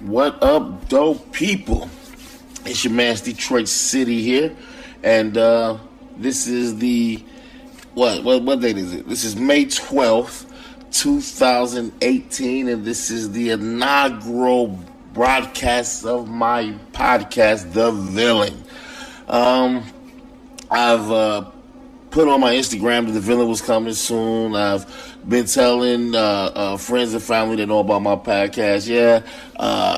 What up, dope people? It's your man's Detroit City here, and this is the what date is it? This is May 12th, 2018, and this is the inaugural broadcast of my podcast, The Villian. I've put on my Instagram that the Villian was coming soon. I've been telling friends and family that know about my podcast.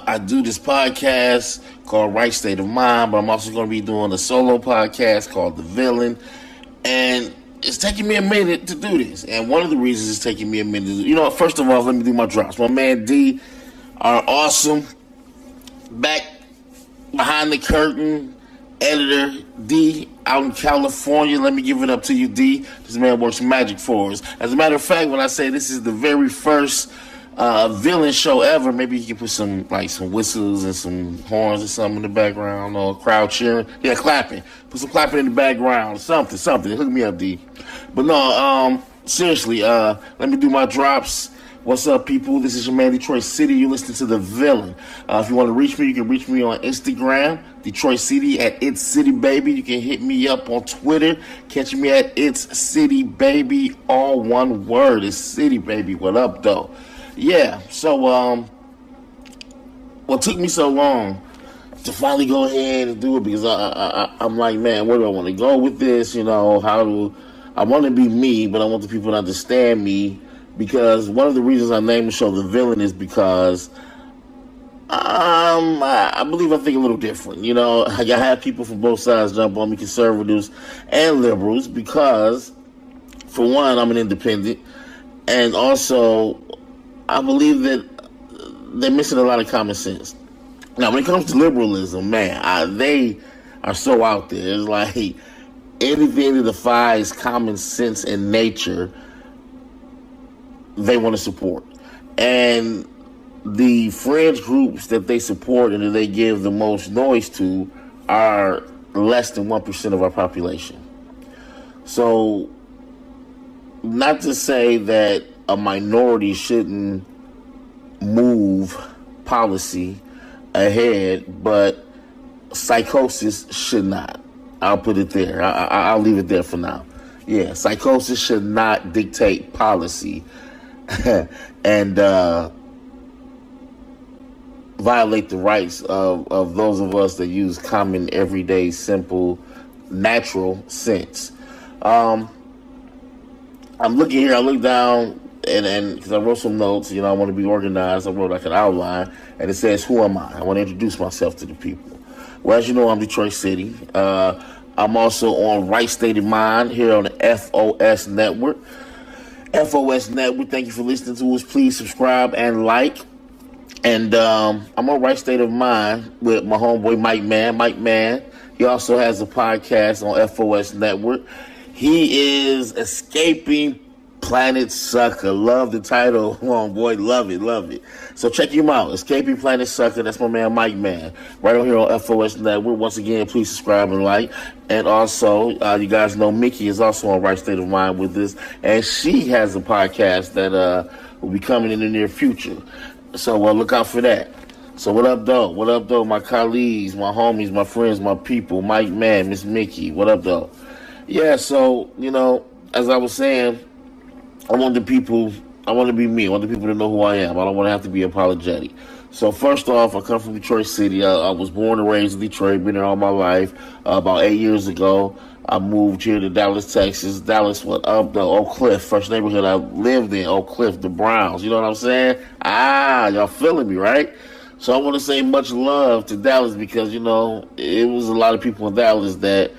I do this podcast called Right State of Mind, but I'm also going to be doing a solo podcast called The Villian. And it's taking me a minute to do this. And one of the reasons it's taking me a minute to do, first of all, let me do my drops. My man D are awesome. Back behind the curtain, editor D out in California. Let me give it up to you, D. This man works magic for us. As a matter of fact, when I say this is the very first Villian show ever, maybe you can put some whistles and some horns or something in the background, or crowd cheering. Yeah, clapping. Put some clapping in the background, something. Hook me up, D. But no, seriously, let me do my drops. What's up, people? This is your man, Detroit City. You listen to The Villian. If you want to reach me, you can reach me on Instagram, Detroit City at It's City Baby. You can hit me up on Twitter. Catch me at It's City Baby, all one word. It's City Baby. What up, though? Yeah, so, what took me so long to finally go ahead and do it, because I'm like, man, where do I want to go with this? I want to be me, but I want the people to understand me. Because one of the reasons I named the show The Villian is because I believe I think a little different. I have people from both sides jump on me, conservatives and liberals, because, for one, I'm an independent, and also I believe that they're missing a lot of common sense. Now, when it comes to liberalism, man, they are so out there. It's like anything that defies common sense and nature, they want to support. And the fringe groups that they support and that they give the most noise to are less than 1% of our population. So, not to say that a minority shouldn't move policy ahead, but psychosis should not. I'll put it there. I'll leave it there for now. Yeah, psychosis should not dictate policy and violate the rights of those of us that use common, everyday, simple, natural sense. I'm looking here, I look down, and because I wrote some notes, I want to be organized. I wrote like an outline, and it says, who am I? I want to introduce myself to the people. Well, as you know, I'm Detroit City. I'm also on Right State of Mind here on the FOS Network. FOS Network, thank you for listening to us. Please subscribe and like. And I'm on Right State of Mind with my homeboy Mike Man. He also has a podcast on FOS Network. He is Escaping Planet Sucker. Love the title, homeboy. Love it. So check him out. Escaping Planet Sucker. That's my man Mike Man. Right on here on FOS Network. Once again, please subscribe and like. And also, you guys know Mickey is also on Right State of Mind with us. And she has a podcast that will be coming in the near future. So look out for that. So what up, though? My colleagues, my homies, my friends, my people. Mike Man, Miss Mickey. What up, though? Yeah, so, as I was saying, I want to be me. I want the people to know who I am. I don't want to have to be apologetic. So first off, I come from Detroit City. I was born and raised in Detroit, been there all my life. About 8 years ago, I moved here to Dallas, Texas. Dallas, what up, though? Oak Cliff, first neighborhood I lived in. Oak Cliff, the Browns. You know what I'm saying? Y'all feeling me, right? So I want to say much love to Dallas because, it was a lot of people in Dallas that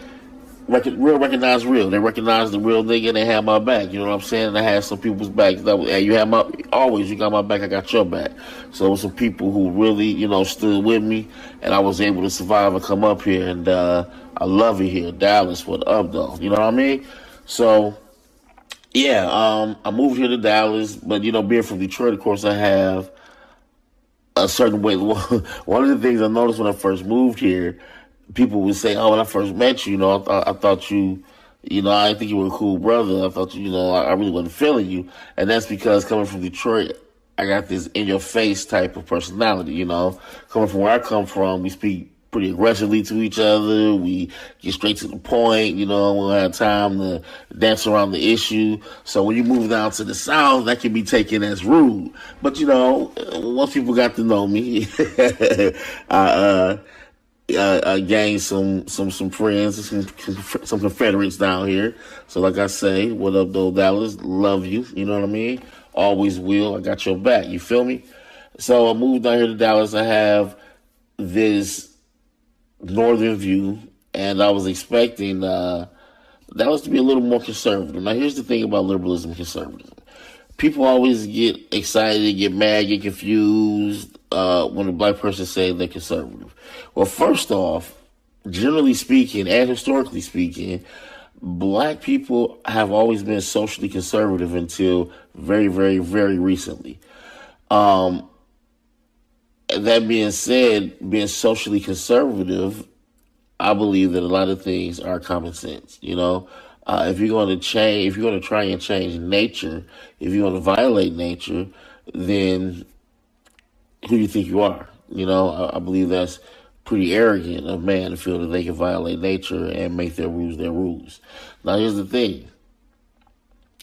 recognize real. They recognize the real nigga and they have my back. You know what I'm saying? And I had some people's back. You got my back, I got your back. So it was some people who really, stood with me, and I was able to survive and come up here, and I love it here. Dallas, what up, though? You know what I mean? So, yeah, I moved here to Dallas, but, being from Detroit, of course, I have a certain way. One of the things I noticed when I first moved here, people would say, when I first met you, I thought you, I didn't think you were a cool brother. I thought, I really wasn't feeling you. And that's because coming from Detroit, I got this in your face type of personality, you know. Coming from where I come from, we speak pretty aggressively to each other. We get straight to the point, you know. We don't have time to dance around the issue. So when you move down to the South, that can be taken as rude. But, you know, once people got to know me, I gained some friends, some Confederates down here. So like I say, what up, though, Dallas? Love you. You know what I mean? Always will. I got your back. You feel me? So I moved down here to Dallas. I have this northern view, and I was expecting Dallas to be a little more conservative. Now, here's the thing about liberalism and conservatism. People always get excited, get mad, get confused when a black person says they're conservative. Well, first off, generally speaking and historically speaking, black people have always been socially conservative until very, very, very recently. That being said, being socially conservative, I believe that a lot of things are common sense. You know, if you're going to change, if you're going to try and change nature, if you're going to violate nature, then who do you think you are? You know, I believe that's pretty arrogant of man to feel that they can violate nature and make their rules their rules. Now, here's the thing.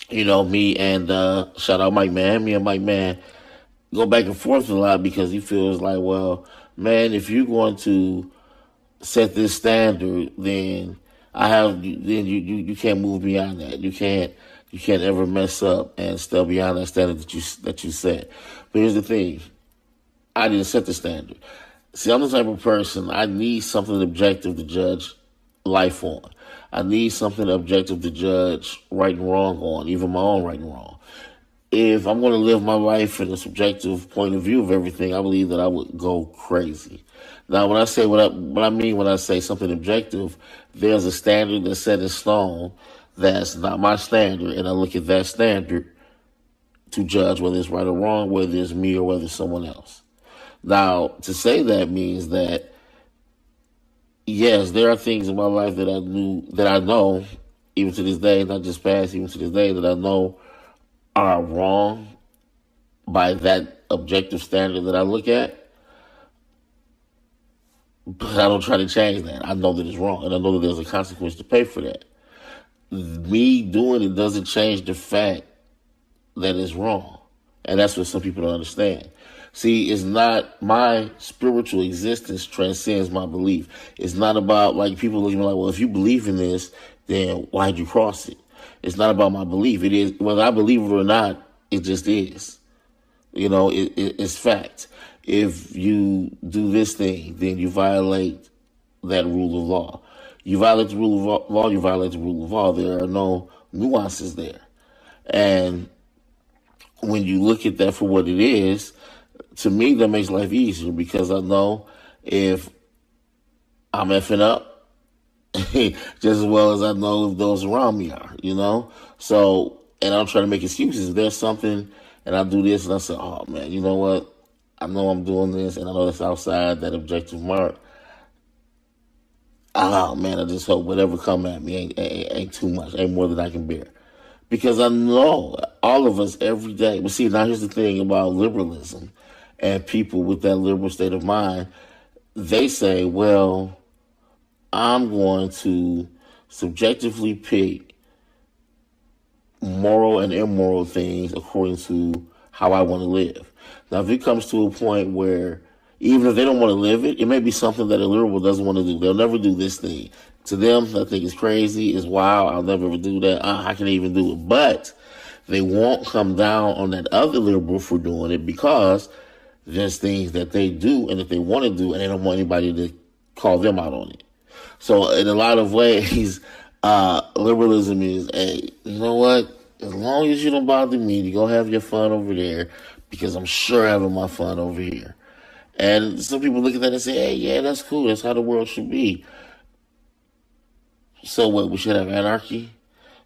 You know, me and shout out Mike Man, me and Mike Man go back and forth a lot because he feels like, well, man, if you're going to set this standard, then you can't move beyond that. You can't ever mess up and step beyond that standard that you set. But here's the thing. I didn't set the standard. See, I'm the type of person, I need something objective to judge life on. I need something objective to judge right and wrong on, even my own right and wrong. If I'm going to live my life in a subjective point of view of everything, I believe that I would go crazy. Now, when I say what I mean when I say something objective, there's a standard that's set in stone that's not my standard, and I look at that standard to judge whether it's right or wrong, whether it's me or whether it's someone else. Now, to say that means that, yes, there are things in my life that I know, even to this day, not just past, even to this day, that I know are wrong by that objective standard that I look at. But I don't try to change that. I know that it's wrong, and I know that there's a consequence to pay for that. Me doing it doesn't change the fact that it's wrong. And that's what some people don't understand. See, it's not my spiritual existence transcends my belief. It's not about, like, people looking like, well, if you believe in this, then why'd you cross it? It's not about my belief. It is, whether I believe it or not, it just is. You know, it's fact. If you do this thing, then you violate that rule of law. You violate the rule of law, you violate the rule of law. There are no nuances there. And when you look at that for what it is, to me, that makes life easier because I know if I'm effing up, just as well as I know if those around me are, you know? So, and I'm trying to make excuses. If there's something and I do this and I say, oh man, you know what? I know I'm doing this and I know that's outside that objective mark. Oh man, I just hope whatever come at me ain't too much, ain't more than I can bear. Because I know all of us every day. But see, now here's the thing about liberalism and people with that liberal state of mind. They say, well, I'm going to subjectively pick moral and immoral things according to how I want to live. Now, if it comes to a point where even if they don't want to live it, it may be something that a liberal doesn't want to do. They'll never do this thing. To them, I think it's crazy, it's wild, I'll never ever do that, I can even do it. But they won't come down on that other liberal for doing it because there's things that they do and that they want to do and they don't want anybody to call them out on it. So in a lot of ways, liberalism is, hey, you know what? As long as you don't bother me, you go have your fun over there because I'm sure having my fun over here. And some people look at that and say, hey, yeah, that's cool. That's how the world should be. So what, we should have anarchy?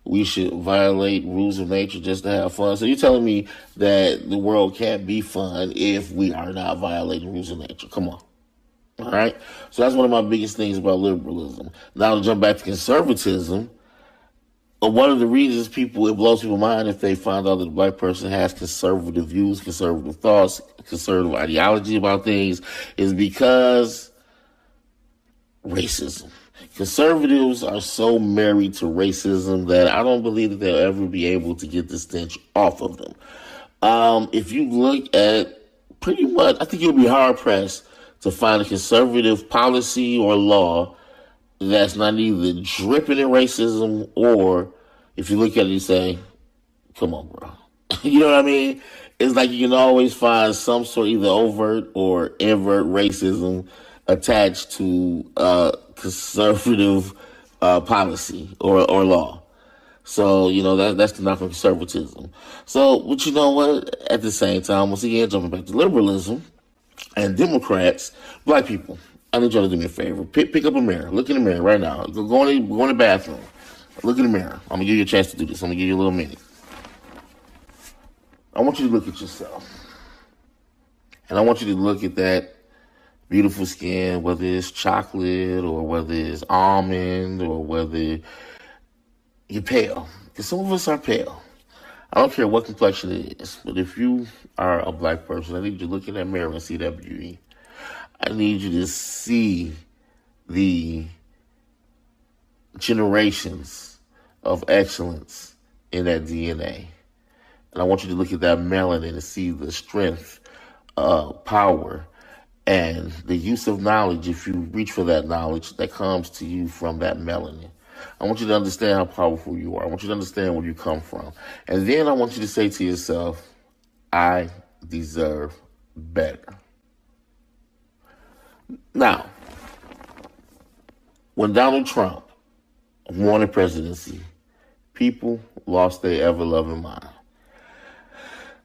We should violate rules of nature just to have fun? So you're telling me that the world can't be fun if we are not violating rules of nature? Come on. All right? So that's one of my biggest things about liberalism. Now to jump back to conservatism, one of the reasons it blows people's mind if they find out that a black person has conservative views, conservative thoughts, conservative ideology about things, is because racism. Conservatives are so married to racism that I don't believe that they'll ever be able to get the stench off of them. If you look at pretty much, I think you'll be hard pressed to find a conservative policy or law that's not either dripping in racism, or if you look at it, you say, come on, bro. You know what I mean? It's like you can always find some sort of either overt or invert racism attached to conservative policy or law. So, that's the knock on conservatism. So, but you know what? At the same time, once again, jumping back to liberalism and Democrats, black people, I need y'all to do me a favor. Pick up a mirror. Look in the mirror right now. Go in the bathroom. Look in the mirror. I'm going to give you a chance to do this. I'm going to give you a little minute. I want you to look at yourself. And I want you to look at that beautiful skin, whether it's chocolate or whether it's almond or whether you're pale. Because some of us are pale. I don't care what complexion it is. But if you are a black person, I need you to look in that mirror and see that beauty. I need you to see the generations of excellence in that DNA. And I want you to look at that melanin and see the strength, power, and the use of knowledge, if you reach for that knowledge, that comes to you from that melanin. I want you to understand how powerful you are. I want you to understand where you come from. And then I want you to say to yourself, I deserve better. Now, when Donald Trump won the presidency, people lost their ever-loving mind.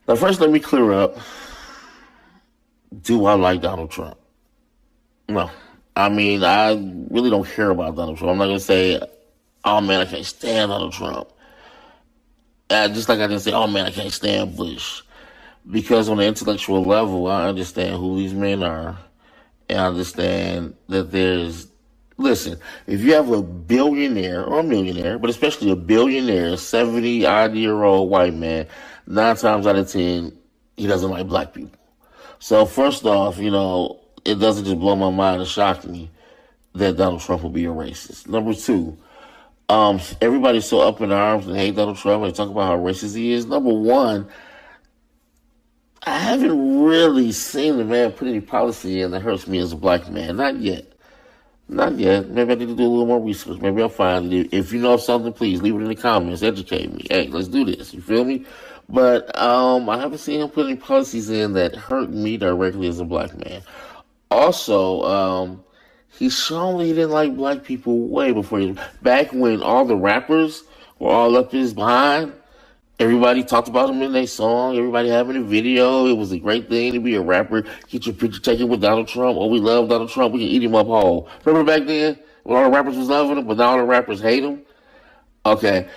Now, first, let me clear up. Do I like Donald Trump? No. I mean, I really don't care about Donald Trump. I'm not going to say, oh, man, I can't stand Donald Trump. Just like I didn't say, oh, man, I can't stand Bush. Because on the intellectual level, I understand who these men are. And I understand that listen, if you have a billionaire or a millionaire, but especially a billionaire, 70-odd-year-old white man, 9 times out of 10, he doesn't like black people. So first off, it doesn't just blow my mind and shock me that Donald Trump will be a racist. Number 2, everybody's so up in arms and hate Donald Trump and talk about how racist he is. Number 1, I haven't really seen the man put any policy in that hurts me as a black man. Not yet. Not yet. Maybe I need to do a little more research. Maybe I'll find it. If you know something, please leave it in the comments. Educate me. Hey, let's do this. You feel me? But I haven't seen him put any policies in that hurt me directly as a black man. Also, he's shown that he didn't like black people way before. Back when all the rappers were all up his behind, everybody talked about him in their song. Everybody having a video. It was a great thing to be a rapper. Get your picture taken with Donald Trump. Oh, we love Donald Trump. We can eat him up whole. Remember back then when all the rappers was loving him, but now all the rappers hate him? Okay.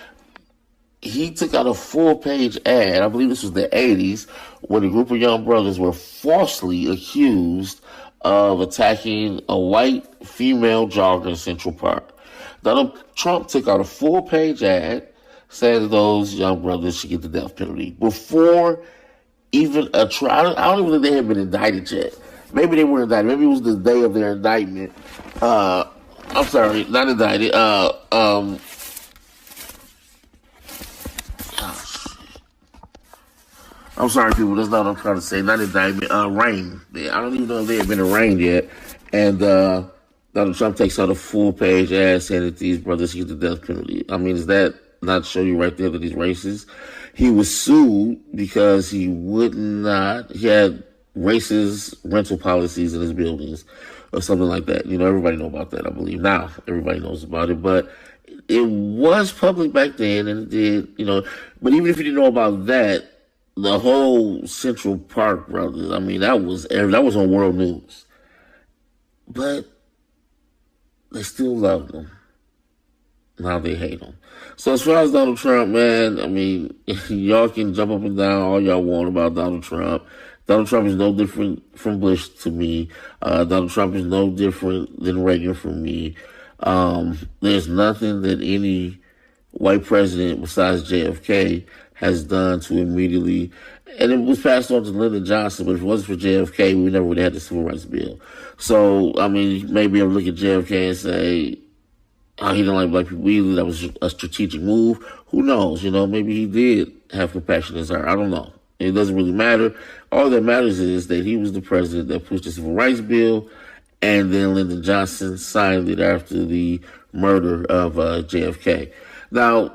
He took out a full-page ad, I believe this was the 80s, when a group of young brothers were falsely accused of attacking a white female jogger in Central Park. Donald Trump took out a full-page ad saying that those young brothers should get the death penalty before even a trial. I don't even think they had been indicted yet. Maybe they were indicted. Maybe it was the day of their indictment. I'm sorry, not indicted. I'm sorry, people. That's not what I'm trying to say. Not indictment. Arraigned. I don't even know if they have been arraigned yet. And Donald Trump takes out a full-page ad saying that these brothers get the death penalty. I mean, is that not show you right there that he's racist? He was sued because he had racist rental policies in his buildings or something like that. Everybody know about that, I believe. Now, everybody knows about it. But it was public back then, and it did, But even if you didn't know about that, the whole Central Park brothers, I mean, that was on world news. But they still loved him. Now they hate him. So as far as Donald Trump, man, I mean, y'all can jump up and down all y'all want about Donald Trump. Donald Trump is no different from Bush to me. Donald Trump is no different than Reagan for me. There's nothing that any white president besides JFK has done to immediately, and it was passed on to Lyndon Johnson, but if it wasn't for JFK, we never would have had the Civil Rights Bill. So, I mean, maybe I'll look at JFK and say, oh, he didn't like black people either. That was a strategic move. Who knows? Maybe he did have compassion in his heart. I don't know. It doesn't really matter. All that matters is that he was the president that pushed the Civil Rights Bill, and then Lyndon Johnson signed it after the murder of JFK. Now,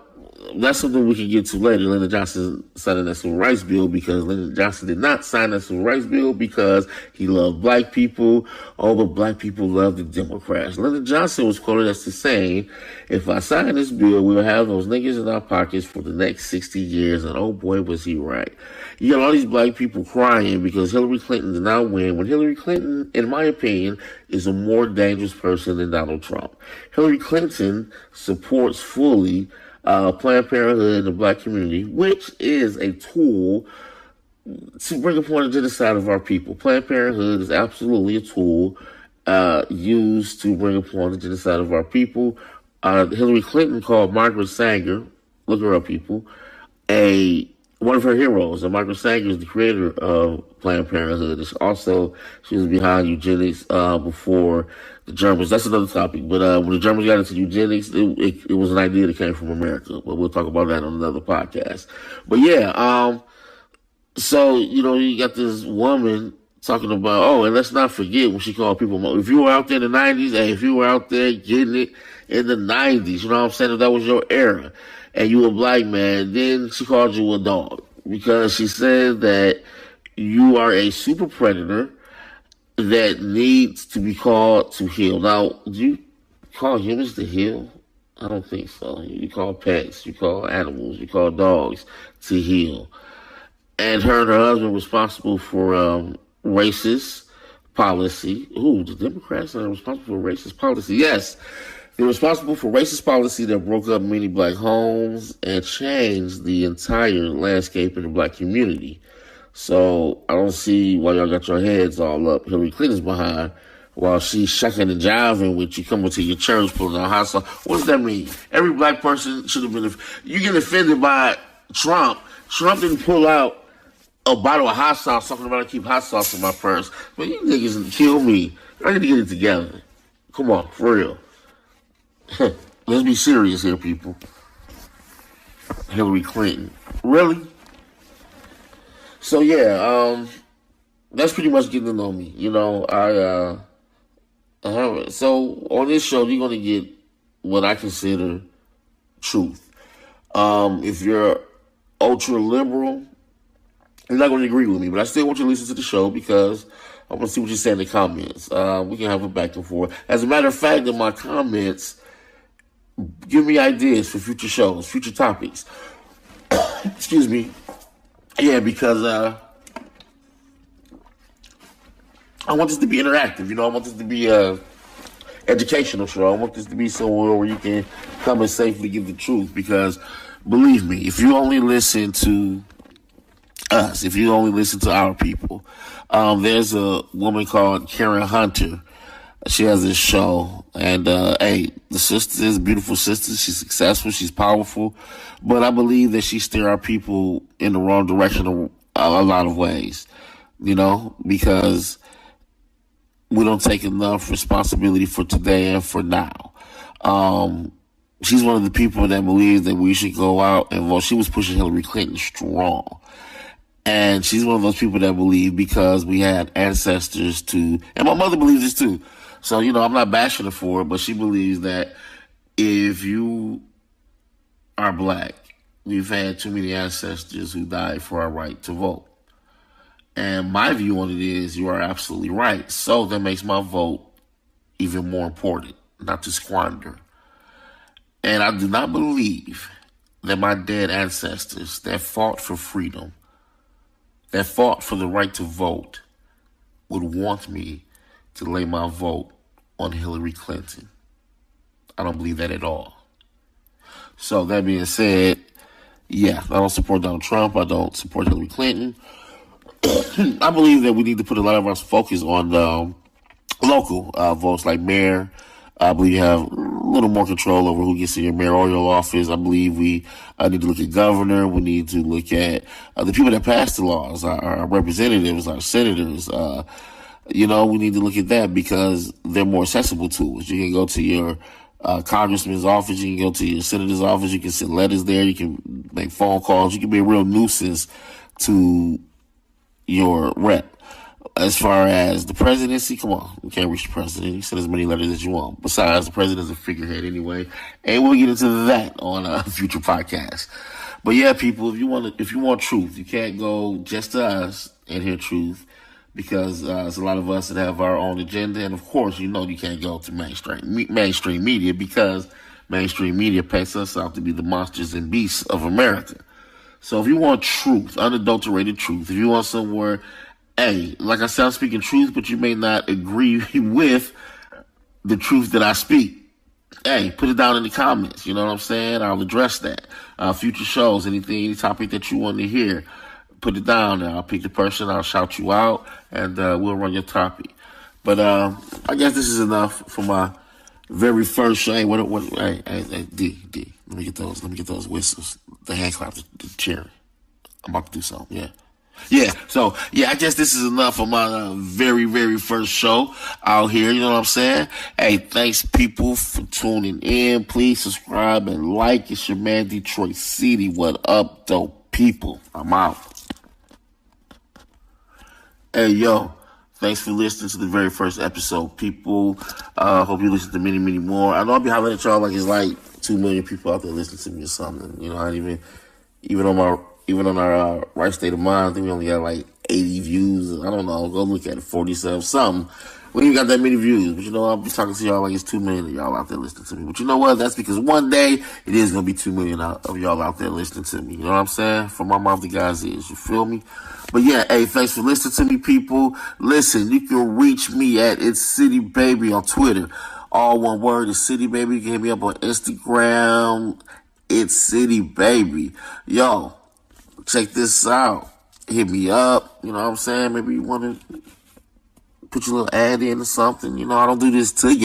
that's something we can get to later. Lyndon Johnson signed that Civil Rights Bill because Lyndon Johnson did not sign that Civil Rights Bill because he loved black people. All the black people loved the Democrats. Lyndon Johnson was quoted as to saying, if I sign this bill, we'll have those niggas in our pockets for the next 60 years. And oh boy, was he right. You got all these black people crying because Hillary Clinton did not win, when Hillary Clinton, in my opinion, is a more dangerous person than Donald Trump. Hillary Clinton supports fully Planned Parenthood in the black community, which is a tool to bring upon the genocide of our people. Planned Parenthood is absolutely a tool used to bring upon the genocide of our people. Hillary Clinton called Margaret Sanger, look her up, people, one of her heroes. And Margaret Sanger is the creator of Planned Parenthood. She was behind eugenics before the Germans. That's another topic. But when the Germans got into eugenics, it was an idea that came from America. But we'll talk about that on another podcast. But yeah, so, you got this woman talking about, and let's not forget when she called people, if you were out there in the 90s, if you were out there getting it in the 90s, you know what I'm saying, if that was your era, and you were a black man, then she called you a dog because she said that you are a super predator that needs to be called to heal. Now, do you call humans to heal? I don't think so. You call pets, you call animals, you call dogs to heal. And her and her husband responsible for racist policy. Ooh, the Democrats are responsible for racist policy. Yes, they're responsible for racist policy that broke up many black homes and changed the entire landscape in the black community. So I don't see why y'all got your heads all up Hillary Clinton's behind while she's shucking and jiving with you coming to your church pulling out hot sauce. What does that mean? Every black person should have been. You get offended by Trump. Trump didn't pull out a bottle of hot sauce talking about I keep hot sauce in my purse. But you niggas kill me. I need to get it together. Come on, for real. Let's be serious here, people. Hillary Clinton. Really? So yeah, that's pretty much getting to know me. So on this show, you're gonna get what I consider truth. If you're ultra liberal, you're not going to agree with me, but I still want you to listen to the show because I want to see what you say in the comments. We can have a back and forth. As a matter of fact, in my comments, give me ideas for future shows, future topics. Excuse me. Yeah, because I want this to be interactive. I want this to be a educational show. I want this to be somewhere where you can come and safely give the truth. Because believe me, if you only listen to us, if you only listen to our people, there's a woman called Karen Hunter. She has this show, and the sister is a beautiful sister. She's successful, she's powerful, but I believe that she steer our people in the wrong direction a lot of ways, because we don't take enough responsibility for today and for now. She's one of the people that believes that we should go out and vote. She was pushing Hillary Clinton strong. And she's one of those people that believe because we had ancestors and my mother believes this too. So, I'm not bashing her for it, but she believes that if you are black, we've had too many ancestors who died for our right to vote. And my view on it is you are absolutely right. So that makes my vote even more important, not to squander. And I do not believe that my dead ancestors that fought for freedom, that fought for the right to vote, would want me to lay my vote on Hillary Clinton. I don't believe that at all. So that being said, yeah, I don't support Donald Trump. I don't support Hillary Clinton. I believe that we need to put a lot of our focus on the local votes like mayor. I believe you have little more control over who gets in your mayoral office. I believe we need to look at governor. We need to look at the people that pass the laws, our representatives, our senators. We need to look at that because they're more accessible to us. You can go to your congressman's office, you can go to your senator's office, you can send letters there, you can make phone calls, you can be a real nuisance to your rep. As far as the presidency, come on, you can't reach the president. You send as many letters as you want. Besides, the president's a figurehead anyway, and we'll get into that on a future podcast. But yeah, people, if you want truth, you can't go just to us and hear truth because there's a lot of us that have our own agenda, and of course, you can't go to mainstream media because mainstream media paints us out to be the monsters and beasts of America. So if you want truth, unadulterated truth, if you want somewhere. Hey, like I said, I'm speaking truth, but you may not agree with the truth that I speak. Hey, put it down in the comments. You know what I'm saying? I'll address that. Future shows, any topic that you want to hear, put it down there. I'll pick the person, I'll shout you out, and we'll run your topic. But I guess this is enough for my very first show. Hey, D. Let me get those whistles, the hand claps, the cheering. I'm about to do something, yeah. So I guess this is enough for my very, very first show out here. You know what I'm saying? Hey, thanks, people, for tuning in. Please subscribe and like. It's your man, Detroit City. What up, dope people? I'm out. Hey, yo. Thanks for listening to the very first episode, people. Hope you listen to many, many more. I know I'll be hollering at y'all like it's like 2 million people out there listening to me or something. I ain't even on our right state of mind, I think we only got like 80 views. I don't know. Go look at it, 47 something. We ain't got that many views. But I'll be talking to y'all like it's 2 million of y'all out there listening to me. But you know what? That's because one day it is going to be 2 million of y'all out there listening to me. You know what I'm saying? From my mouth to God's ears. You feel me? But yeah, hey, thanks for listening to me, people. Listen, you can reach me at It's City Baby on Twitter. All one word, It's City Baby. You can hit me up on Instagram. It's City Baby. Yo. Check this out. Hit me up. You know what I'm saying? Maybe you want to put your little ad in or something. I don't do this to you.